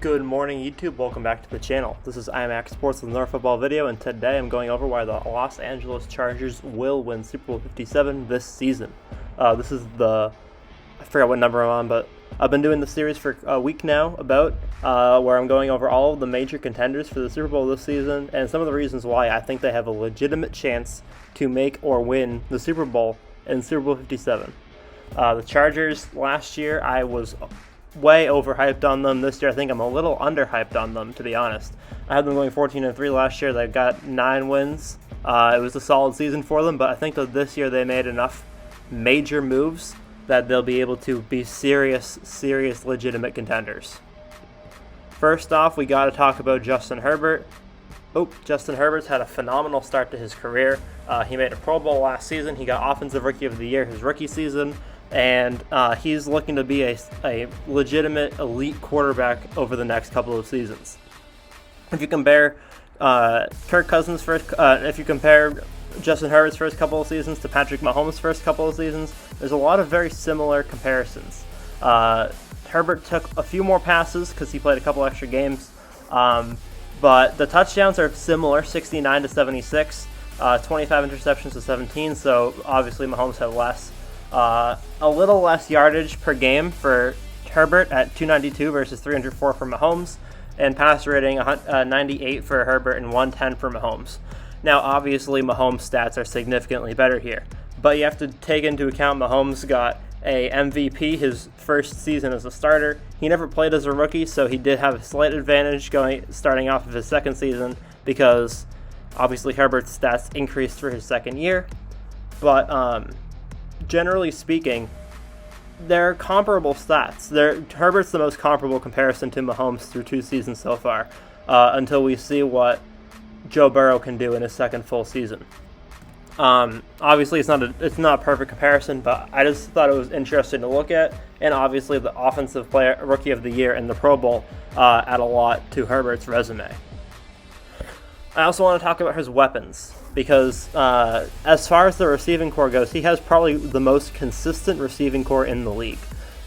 Good morning, YouTube. Welcome back to the channel. This is IMAX Sports with another football video, and today I'm going over why the Los Angeles Chargers will win Super Bowl 57 this season. This is I forgot what number I'm on, but I've been doing the series for a week now where I'm going over all of the major contenders for the Super Bowl this season and some of the reasons why I think they have a legitimate chance to make or win the Super Bowl in Super Bowl 57. The Chargers last year, I was way overhyped on them. This year I think I'm a little underhyped on them, to be honest. I had them going 14-3 last year. They got 9 wins. It was a solid season for them, but I think that this year they made enough major moves that they'll be able to be serious legitimate contenders. First off, we got to talk about Justin Herbert. Justin Herbert's had a phenomenal start to his career. He made a Pro Bowl last season. He got Offensive Rookie of the Year his rookie season. And he's looking to be a legitimate elite quarterback over the next couple of seasons. If you compare if you compare Justin Herbert's first couple of seasons to Patrick Mahomes' first couple of seasons, there's a lot of very similar comparisons. Herbert took a few more passes because he played a couple extra games, but the touchdowns are similar, 69 to 76, 25 interceptions to 17. So obviously Mahomes had less. A little less yardage per game for Herbert at 292 versus 304 for Mahomes, and pass rating 98 for Herbert and 110 for Mahomes. Now, obviously, Mahomes' stats are significantly better here, but you have to take into account Mahomes got a MVP his first season as a starter. He never played as a rookie, so he did have a slight advantage starting off of his second season because obviously Herbert's stats increased for his second year, but generally speaking, they're comparable stats. Herbert's the most comparable comparison to Mahomes through 2 seasons so far, until we see what Joe Burrow can do in his second full season. Obviously, it's not a perfect comparison, but I just thought it was interesting to look at, and obviously the Offensive Player Rookie of the Year and the Pro Bowl add a lot to Herbert's resume. I also want to talk about his weapons, because as far as the receiving core goes, he has probably the most consistent receiving core in the league.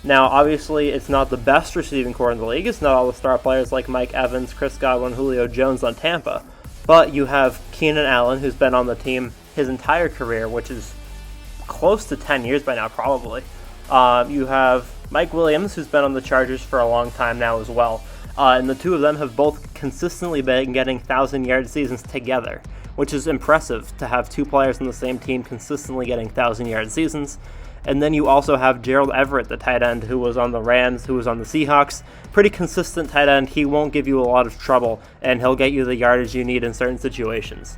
Now, obviously, it's not the best receiving core in the league. It's not all the star players like Mike Evans, Chris Godwin, Julio Jones on Tampa. But you have Keenan Allen, who's been on the team his entire career, which is close to 10 years by now, probably. You have Mike Williams, who's been on the Chargers for a long time now as well. And the two of them have both consistently been getting 1,000-yard seasons together, which is impressive to have 2 players on the same team consistently getting 1,000-yard seasons. And then you also have Gerald Everett, the tight end, who was on the Rams, who was on the Seahawks. Pretty consistent tight end. He won't give you a lot of trouble, and he'll get you the yardage you need in certain situations.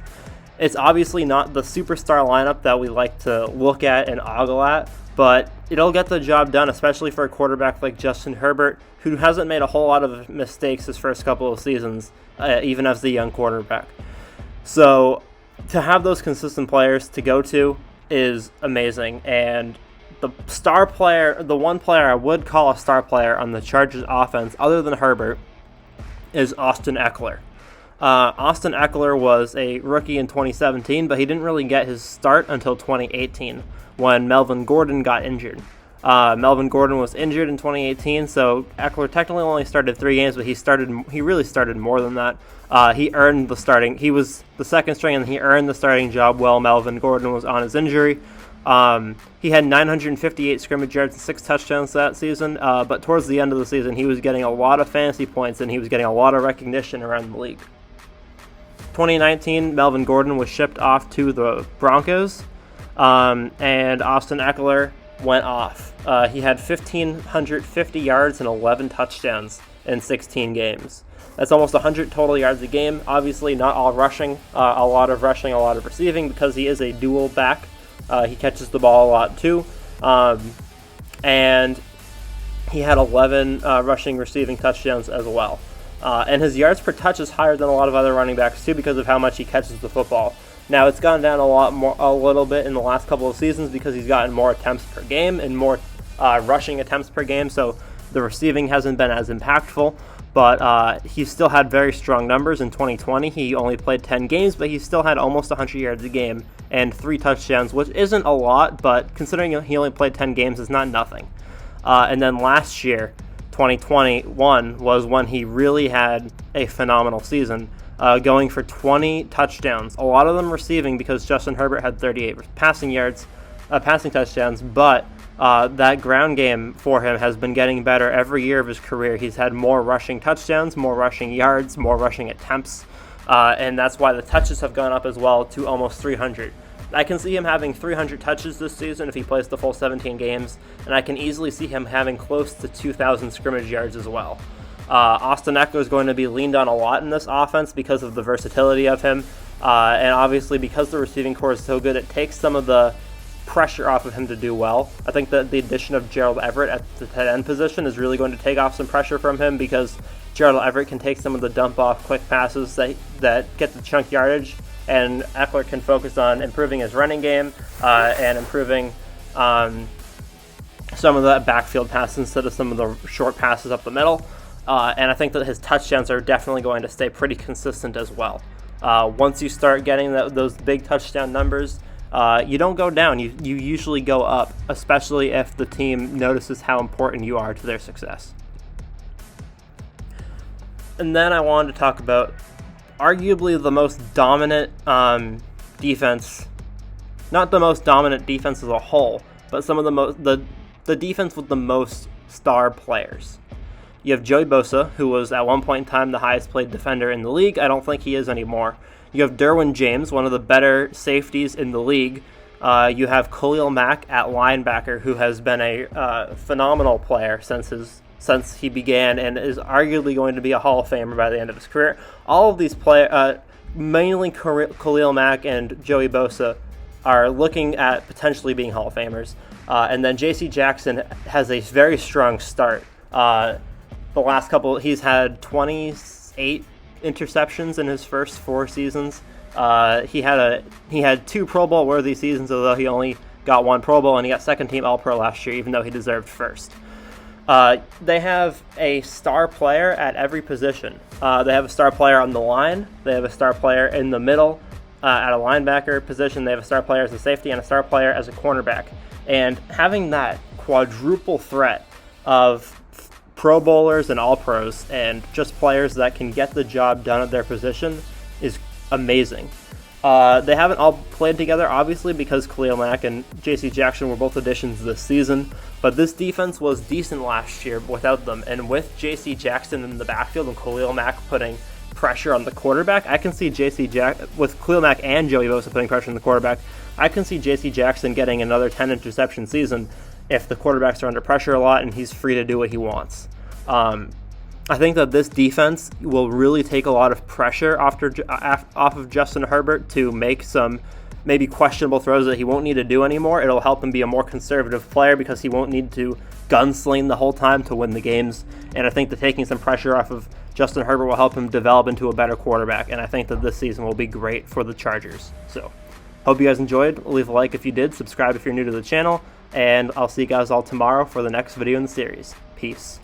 It's obviously not the superstar lineup that we like to look at and ogle at, but it'll get the job done, especially for a quarterback like Justin Herbert, who hasn't made a whole lot of mistakes his first couple of seasons, even as a young quarterback. So to have those consistent players to go to is amazing. And the one player I would call a star player on the Chargers offense, other than Herbert, is Austin Eckler. Austin Eckler was a rookie in 2017, but he didn't really get his start until 2018 when Melvin Gordon got injured. Melvin Gordon was injured in 2018, so Eckler technically only started 3 games, but he really started more than that. He earned the starting. He was the second string, and he earned the starting job while Melvin Gordon was on his injury. He had 958 scrimmage yards and 6 touchdowns that season, but towards the end of the season, he was getting a lot of fantasy points, and he was getting a lot of recognition around the league. 2019, Melvin Gordon was shipped off to the Broncos, and Austin Eckler went off. He had 1,550 yards and 11 touchdowns in 16 games. That's almost 100 total yards a game. Obviously, not all rushing, a lot of rushing, a lot of receiving, because he is a dual back. He catches the ball a lot too. And he had 11 rushing, receiving touchdowns as well. And his yards per touch is higher than a lot of other running backs too, because of how much he catches the football. Now, it's gone down a little bit in the last couple of seasons because he's gotten more attempts per game and more rushing attempts per game, so the receiving hasn't been as impactful, but he still had very strong numbers in 2020. He only played 10 games, but he still had almost 100 yards a game and 3 touchdowns, which isn't a lot, but considering he only played 10 games, it's not nothing. And then last year, 2021 was when he really had a phenomenal season, going for 20 touchdowns, a lot of them receiving because Justin Herbert had 38 passing touchdowns, but that ground game for him has been getting better every year of his career. He's had more rushing touchdowns, more rushing yards, more rushing attempts, and that's why the touches have gone up as well to almost 300. I can see him having 300 touches this season if he plays the full 17 games, and I can easily see him having close to 2,000 scrimmage yards as well. Austin Eckler is going to be leaned on a lot in this offense because of the versatility of him, and obviously because the receiving core is so good, it takes some of the pressure off of him to do well. I think that the addition of Gerald Everett at the tight end position is really going to take off some pressure from him because Gerald Everett can take some of the dump-off quick passes that get the chunk yardage, and Eckler can focus on improving his running game and improving some of the backfield passes instead of some of the short passes up the middle. And I think that his touchdowns are definitely going to stay pretty consistent as well. Once you start getting those big touchdown numbers, you don't go down. You usually go up, especially if the team notices how important you are to their success. And then I wanted to talk about arguably the most dominant defense, not the most dominant defense as a whole, but some of the defense with the most star players. You have Joey Bosa, who was at one point in time the highest paid defender in the league. I don't think he is anymore. You have Derwin James, one of the better safeties in the league. You have Khalil Mack at linebacker, who has been a phenomenal player since he began and is arguably going to be a Hall of Famer by the end of his career. All of these players, mainly Khalil Mack and Joey Bosa, are looking at potentially being Hall of Famers. And then J.C. Jackson has a very strong start. The last couple, he's had 28 interceptions in his first 4 seasons. He had 2 Pro Bowl worthy seasons, although he only got 1 Pro Bowl, and he got second team All-Pro last year, even though he deserved first. They have a star player at every position. They have a star player on the line. They have a star player in the middle at a linebacker position. They have a star player as a safety and a star player as a cornerback. And having that quadruple threat of Pro Bowlers and All-Pros and just players that can get the job done at their position is amazing. They haven't all played together, obviously, because Khalil Mack and J.C. Jackson were both additions this season, but this defense was decent last year without them, and with J.C. Jackson in the backfield and Khalil Mack putting pressure on the quarterback, I can see with Khalil Mack and Joey Bosa putting pressure on the quarterback, I can see J.C. Jackson getting another 10 interception season if the quarterbacks are under pressure a lot and he's free to do what he wants. I think that this defense will really take a lot of pressure off of Justin Herbert to make some maybe questionable throws that he won't need to do anymore. It'll help him be a more conservative player because he won't need to gunsling the whole time to win the games. And I think that taking some pressure off of Justin Herbert will help him develop into a better quarterback. And I think that this season will be great for the Chargers. So, hope you guys enjoyed. Leave a like if you did. Subscribe if you're new to the channel. And I'll see you guys all tomorrow for the next video in the series. Peace.